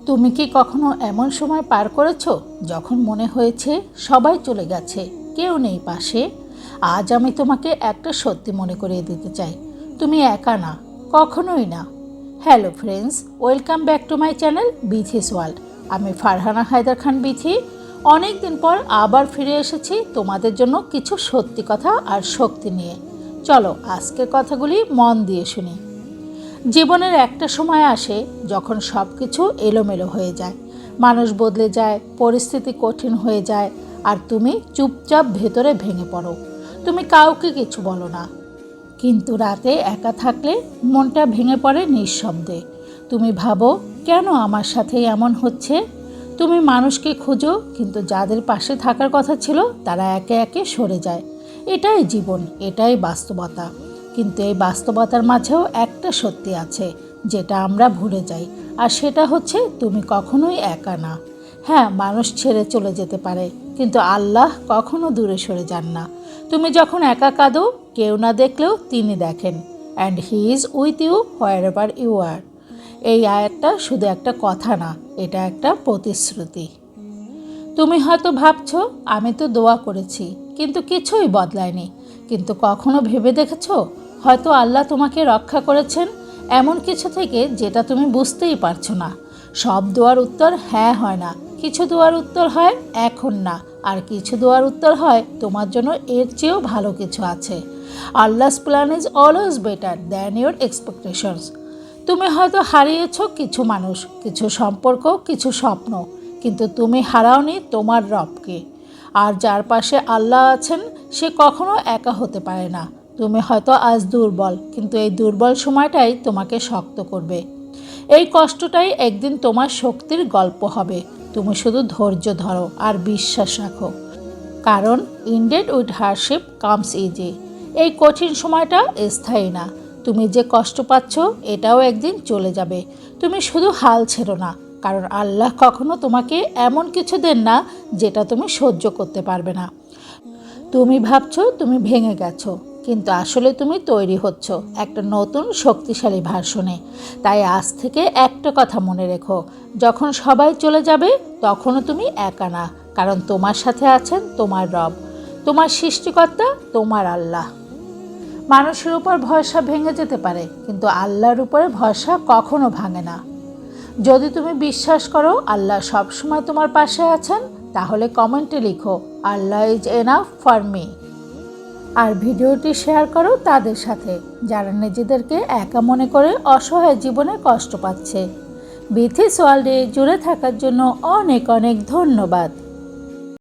তুমি কি কখনো এমন সময় পার করেছো যখন মনে হয়েছে সবাই চলে গেছে, কেউ নেই পাশে? আজ আমি তোমাকে একটা সত্যি মনে করিয়ে দিতে চাই, তুমি একা না, কখনোই না। Hello friends, welcome back to my channel Bithi's world. আমি ফারহানা হায়দার খান বিথি। অনেক দিন পর আবার ফিরে এসেছি তোমাদের জন্য কিছু সত্যি কথা আর শক্তি নিয়ে। চলো আজকের কথাগুলি মন দিয়ে শুনি। জীবনের একটা সময় আসে যখন সব কিছু এলোমেলো হয়ে যায়, মানুষ বদলে যায়, পরিস্থিতি কঠিন হয়ে যায়, আর তুমি চুপচাপ ভেতরে ভেঙে পড়ো। তুমি কাউকে কিছু বলো না, কিন্তু রাতে একা থাকলে মনটা ভেঙে পড়ে নিঃশব্দে। তুমি ভাবো, কেন আমার সাথে এমন হচ্ছে? তুমি মানুষকে খোঁজো, কিন্তু যাদের পাশে থাকার কথা ছিল তারা একে একে সরে যায়। এটাই জীবন, এটাই বাস্তবতা। কিন্তু এই বাস্তবতার মাঝেও একটা সত্যি আছে যেটা আমরা ভুলে যাই, আর সেটা হচ্ছে তুমি কখনোই একা না। হ্যাঁ, মানুষ ছেড়ে চলে যেতে পারে, কিন্তু আল্লাহ কখনো দূরে সরে যান না। তুমি যখন একা কাঁদো, কেউ না দেখলেও তিনি দেখেন। And he is with you wherever you are. এই আয়াতটা শুধু একটা কথা না, এটা একটা প্রতিশ্রুতি। তুমি হয়তো ভাবছো, আমি তো দোয়া করেছি কিন্তু কিছুই বদলায়নি। কিন্তু কখনো ভেবে দেখেছো, হয়তো আল্লাহ তোমাকে রক্ষা করেছেন এমন কিছু থেকে যেটা তুমি বুঝতেই পারছো না। সব দোয়ার উত্তর হ্যাঁ হয় না, কিছু দোয়ার উত্তর হয় এখন না, আর কিছু দোয়ার উত্তর হয় তোমার জন্য এর চেয়েও ভালো কিছু আছে। আল্লাহস plan is always better than your expectations. তুমি হয়তো হারিয়েছ কিছু মানুষ, কিছু সম্পর্ক, কিছু স্বপ্ন, কিন্তু তুমি হারাওনি তোমার রবকে। আর যার পাশে আল্লাহ আছেন সে কখনো একা হতে পারে না। তুমি হয়তো আজ দুর্বল, কিন্তু এই দুর্বল সময়টাই তোমাকে শক্ত করবে। এই কষ্টটাই একদিন তোমার শক্তির গল্প হবে। তুমি শুধু ধৈর্য ধরো আর বিশ্বাস রাখো, কারণ ইনডেড উইথ হার্ডশিপ কামস ইজি। এই কঠিন সময়টা স্থায়ী না। তুমি যে কষ্ট পাচ্ছ এটাও একদিন চলে যাবে। তুমি শুধু হাল ছেড়ো না, কারণ আল্লাহ কখনো তোমাকে এমন কিছু দেন না যেটা তুমি সহ্য করতে পারবে না। তুমি ভাবছো তুমি ভেঙে গেছো, কিন্তু আসলে তুমি তৈরি হচ্ছ একটা নতুন শক্তিশালী ভার্সনে। তাই আজ থেকে একটা কথা মনে রেখো, যখন সবাই চলে যাবে তখনও তুমি একা না, কারণ তোমার সাথে আছেন তোমার রব, তোমার সৃষ্টিকর্তা, তোমার আল্লাহ। মানুষের উপর ভরসা ভেঙে যেতে পারে, কিন্তু আল্লাহর উপরে ভরসা কখনো ভাঙে না। যদি তুমি বিশ্বাস করো আল্লাহ সবসময় তোমার পাশে আছেন, তাহলে কমেন্টে লিখো, আল্লাহ ইজ এনাফ ফর মি। আর ভিডিওটি শেয়ার করো তাদের সাথে যারা নিজেদেরকে একা মনে করে অসহায় জীবনে কষ্ট পাচ্ছে। বিথিস ওয়ার্ল্ডে জুড়ে থাকার জন্য অনেক অনেক ধন্যবাদ।